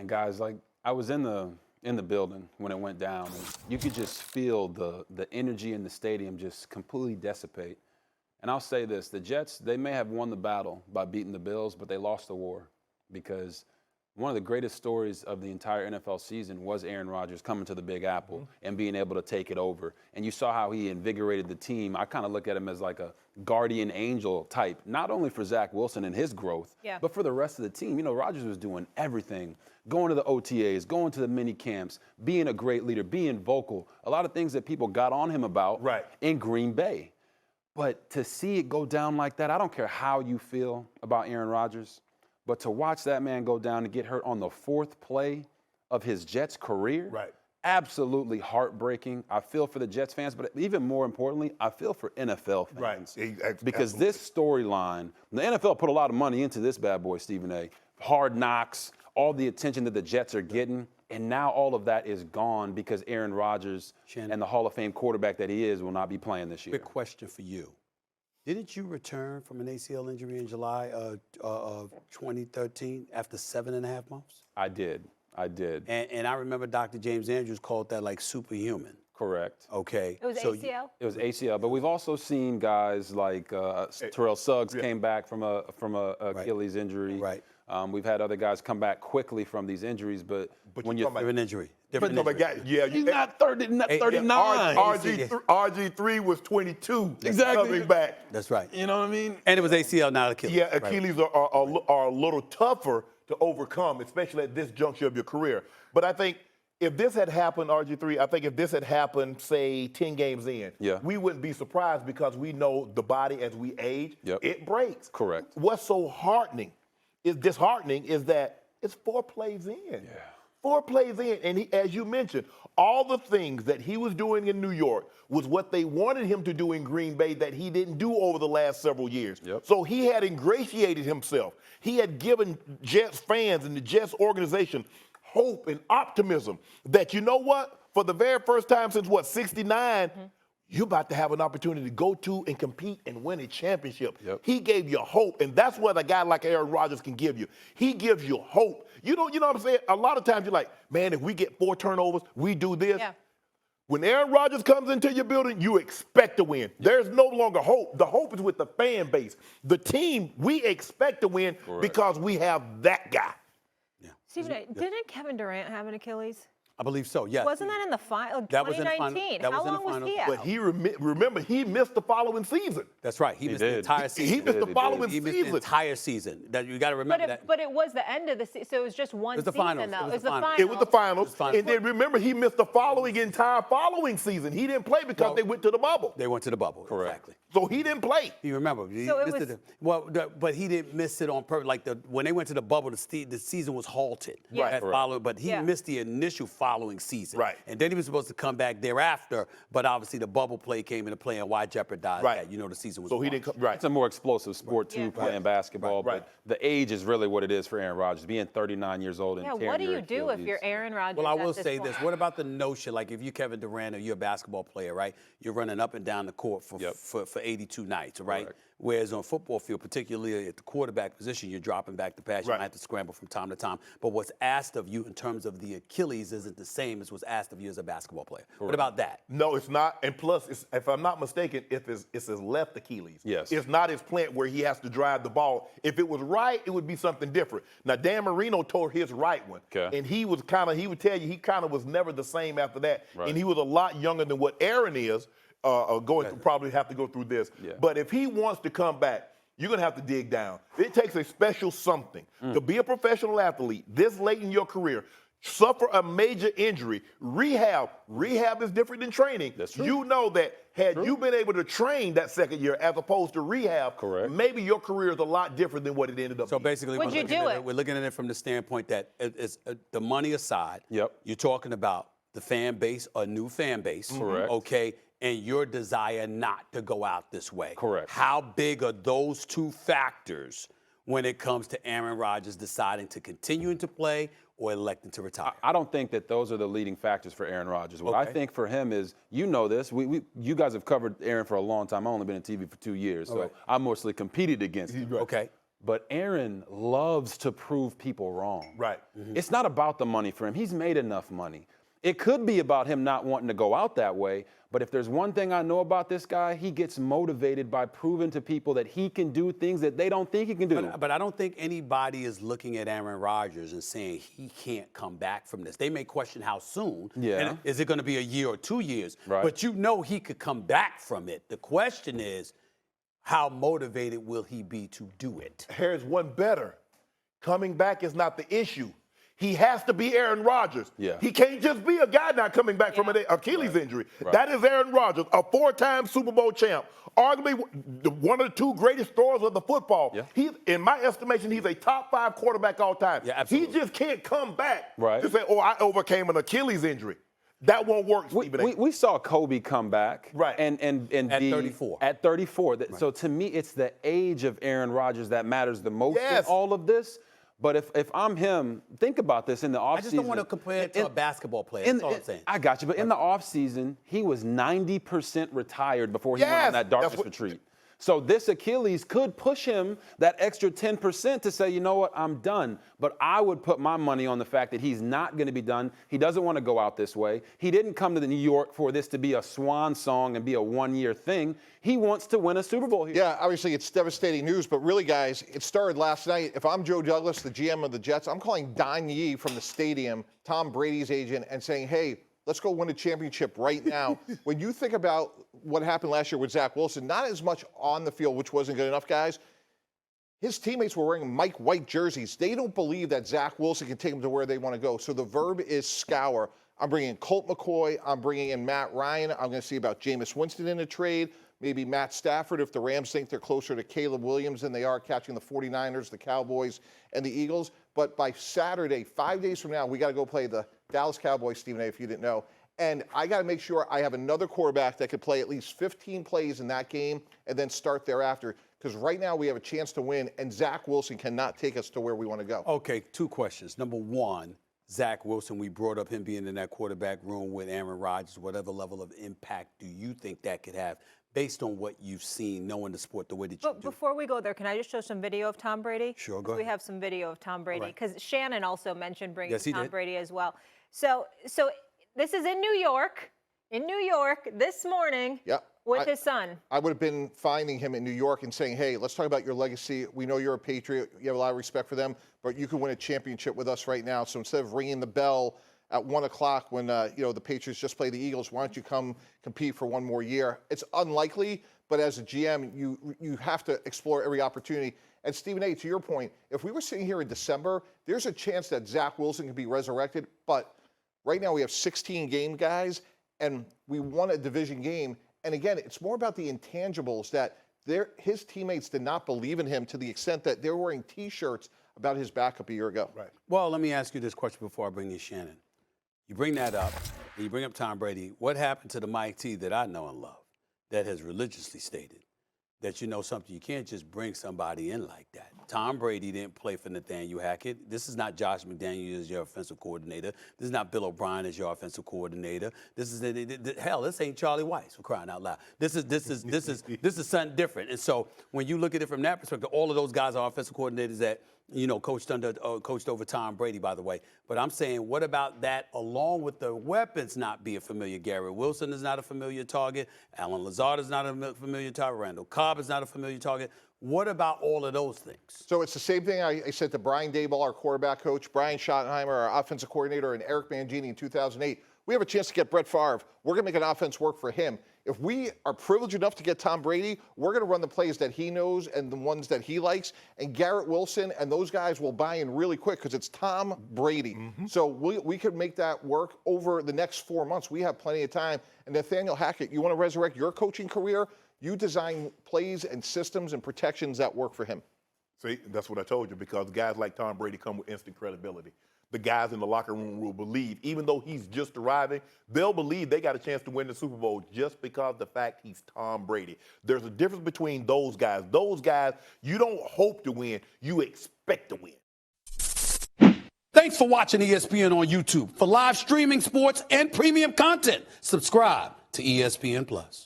guys, like I was in the building when it went down, and you could just feel the energy in the stadium just completely dissipate. And I'll say this, the Jets, they may have won the battle by beating the Bills, but they lost the war, because one of the greatest stories of the entire NFL season was Aaron Rodgers coming to the Big Apple and being able to take it over. And you saw how he invigorated the team. I kind of look at him as like a guardian angel type, not only for Zach Wilson and his growth, but for the rest of the team. You know, Rodgers was doing everything, going to the OTAs, going to the mini camps, being a great leader, being vocal, a lot of things that people got on him about in Green Bay. But to see it go down like that, I don't care how you feel about Aaron Rodgers, but to watch that man go down and get hurt on the 4th play of his Jets career, absolutely heartbreaking. I feel for the Jets fans, but even more importantly, I feel for NFL fans. Because this storyline, the NFL put a lot of money into this bad boy, Stephen A. Hard Knocks, all the attention that the Jets are getting, and now all of that is gone because Aaron Rodgers and the Hall of Fame quarterback that he is will not be playing this year. Quick question for you. Didn't you return from an ACL injury in July of 2013 after 7.5 months? I did. And I remember Dr. James Andrews called that like superhuman. Correct. Okay. It was ACL? It was ACL, but we've also seen guys like Terrell Suggs came back from a Achilles injury. We've had other guys come back quickly from these injuries, but when you're different injury. He's not 39. RG3 was 22 coming back. That's right. You know what I mean? And it was ACL, not Achilles. Yeah, Achilles are a little tougher to overcome, especially at this juncture of your career. But I think if this had happened, RG3, I think if this had happened, say, 10 games in, we wouldn't be surprised because we know the body as we age, it breaks. Correct. What's so disheartening is that it's 4 plays in. 4 plays in, and he, as you mentioned, all the things that he was doing in New York was what they wanted him to do in Green Bay that he didn't do over the last several years. So he had ingratiated himself. He had given Jets fans and the Jets organization hope and optimism that, you know what, for the very first time since, 69, you're about to have an opportunity to go to and compete and win a championship. He gave you hope, and that's what a guy like Aaron Rodgers can give you. He gives you hope. You know what I'm saying? A lot of times you're like, man, if we get 4 turnovers, we do this. When Aaron Rodgers comes into your building, you expect to win. There's no longer hope. The hope is with the fan base. The team, we expect to win because we have that guy. Stephen, didn't Kevin Durant have an Achilles? I believe so, yes. Wasn't that in the final? That was in 2019. How long was he out? But remember, he missed the following season. That's right. He missed the entire season. He missed the following season. He missed the entire season. You got to remember that. But it was the end of the season, so it was just one season, though. It was the finals. It was the finals. And then remember, he missed the entire following season. He didn't play because they went to the bubble. They went to the bubble. Correct. Exactly. So he didn't play. You remember. But he didn't miss it on purpose. Like when they went to the bubble, the season was halted. But he missed the initial following season. And then he was supposed to come back thereafter, but obviously the bubble play came into play, and why jeopardize that? You know, the season was so he didn't come. It's a more explosive sport, too, playing basketball. But the age is really what it is for Aaron Rodgers, being 39 years old. And what do you do if you're Aaron Rodgers? Well, I will say this. What about the notion, like if you're Kevin Durant or you're a basketball player, right? You're running up and down the court for 82 nights, right? Whereas on a football field, particularly at the quarterback position, you're dropping back to pass. You might have to scramble from time to time. But what's asked of you in terms of the Achilles isn't the same as what's asked of you as a basketball player. What about that? No, it's not. And plus, if I'm not mistaken, it's his left Achilles. It's not his plant where he has to drive the ball. If it was right, it would be something different. Now, Dan Marino tore his right one. And he would tell you, he kind of was never the same after that. And he was a lot younger than what Aaron is. To probably have to go through this. But if he wants to come back, you're going to have to dig down. It takes a special something to be a professional athlete this late in your career, suffer a major injury. Rehab is different than training. You know that had you been able to train that second year as opposed to rehab, maybe your career is a lot different than what it ended up being. So basically, we're looking at it from the standpoint that it's the money aside, you're talking about the fan base, a new fan base. Okay. And your desire not to go out this way. How big are those two factors when it comes to Aaron Rodgers deciding to continue to play or electing to retire? I don't think that those are the leading factors for Aaron Rodgers. What I think for him is, you know this, you guys have covered Aaron for a long time. I've only been in TV for 2 years, so I mostly competed against him. But Aaron loves to prove people wrong. Right. It's not about the money for him. He's made enough money. It could be about him not wanting to go out that way. But if there's one thing I know about this guy, he gets motivated by proving to people that he can do things that they don't think he can do. But I don't think anybody is looking at Aaron Rodgers and saying he can't come back from this. They may question how soon. Yeah. And is it going to be a year or 2 years? Right. But you know he could come back from it. The question is, how motivated will he be to do it? Here's one better. Coming back is not the issue. He has to be Aaron Rodgers. Yeah. He can't just be a guy not coming back from an Achilles injury. That is Aaron Rodgers, a 4-time Super Bowl champ, arguably one of the 2 greatest throwers of the football. Yeah. He, in my estimation, he's a top 5 quarterback all time. Yeah, absolutely. He just can't come back Right. to say, oh, I overcame an Achilles injury. That won't work, Stephen A. We saw Kobe come back. Right. And at 34. At 34. Right. So to me, it's the age of Aaron Rodgers that matters the most in Yes. all of this. But if I'm him, think about this in the offseason. I just don't want to compare it to a basketball player. That's all I'm saying. I got you. But in the offseason, he was 90% retired before he went on that darkness retreat. So this Achilles could push him that extra 10% to say, you know what, I'm done. But I would put my money on the fact that he's not going to be done. He doesn't want to go out this way. He didn't come to New York for this to be a swan song and be a one-year thing. He wants to win a Super Bowl here. Yeah, obviously it's devastating news, but really, guys, it started last night. If I'm Joe Douglas, the GM of the Jets, I'm calling Don Yee from the stadium, Tom Brady's agent, and saying, hey, let's go win a championship right now. When you think about what happened last year with Zach Wilson, not as much on the field, which wasn't good enough, guys. His teammates were wearing Mike White jerseys. They don't believe that Zach Wilson can take them to where they want to go. So the verb is scour. I'm bringing Colt McCoy. I'm bringing in Matt Ryan. I'm going to see about Jameis Winston in a trade. Maybe Matt Stafford if the Rams think they're closer to Caleb Williams than they are catching the 49ers, the Cowboys, and the Eagles. But by Saturday, 5 days from now, we got to go play the Dallas Cowboys, Stephen A., if you didn't know. And I got to make sure I have another quarterback that could play at least 15 plays in that game and then start thereafter. Because right now we have a chance to win, and Zach Wilson cannot take us to where we want to go. Okay, 2 questions. Number one, Zach Wilson, we brought up him being in that quarterback room with Aaron Rodgers. Whatever level of impact do you think that could have based on what you've seen, knowing the sport the way that you do? Before we go there, can I just show some video of Tom Brady? Sure, go ahead. We have some video of Tom Brady because Shannon also mentioned bringing Tom Brady as well. So this is in New York this morning with his son. I would have been finding him in New York and saying, hey, let's talk about your legacy. We know you're a Patriot. You have a lot of respect for them, but you can win a championship with us right now. So instead of ringing the bell at 1 o'clock when the Patriots just play the Eagles, why don't you come compete for one more year? It's unlikely, but as a GM, you have to explore every opportunity. And Stephen A., to your point, if we were sitting here in December, there's a chance that Zach Wilson can be resurrected. But right now we have 16 game guys, and we won a division game. And again, it's more about the intangibles that his teammates did not believe in him to the extent that they were wearing T-shirts about his backup a year ago. Right. Well, let me ask you this question before I bring in Shannon. You bring that up, and you bring up Tom Brady. What happened to the Mike T that I know and love that has religiously stated that you know something, you can't just bring somebody in like that? Tom Brady didn't play for Nathaniel Hackett. This is not Josh McDaniels as your offensive coordinator. This is not Bill O'Brien as your offensive coordinator. This is hell. This ain't Charlie Weiss, for crying out loud. This is something different. And so when you look at it from that perspective, all of those guys are offensive coordinators that coached over Tom Brady, by the way. But I'm saying, what about that along with the weapons not being familiar? Garrett Wilson is not a familiar target. Alan Lazard is not a familiar target. Randall Cobb is not a familiar target. What about all of those things? So it's the same thing I said to Brian Daboll, our quarterback coach, Brian Schottenheimer, our offensive coordinator, and Eric Mangini in 2008. We have a chance to get Brett Favre. We're going to make an offense work for him. If we are privileged enough to get Tom Brady, we're going to run the plays that he knows and the ones that he likes. And Garrett Wilson and those guys will buy in really quick because it's Tom Brady. Mm-hmm. So we could make that work over the next 4 months. We have plenty of time. And Nathaniel Hackett, you want to resurrect your coaching career? You design plays and systems and protections that work for him. See, that's what I told you, because guys like Tom Brady come with instant credibility. The guys in the locker room will believe, even though he's just arriving, they'll believe they got a chance to win the Super Bowl just because of the fact he's Tom Brady. There's a difference between those guys. Those guys, you don't hope to win, you expect to win. Thanks for watching ESPN on YouTube. For live streaming, sports, and premium content, subscribe to ESPN+.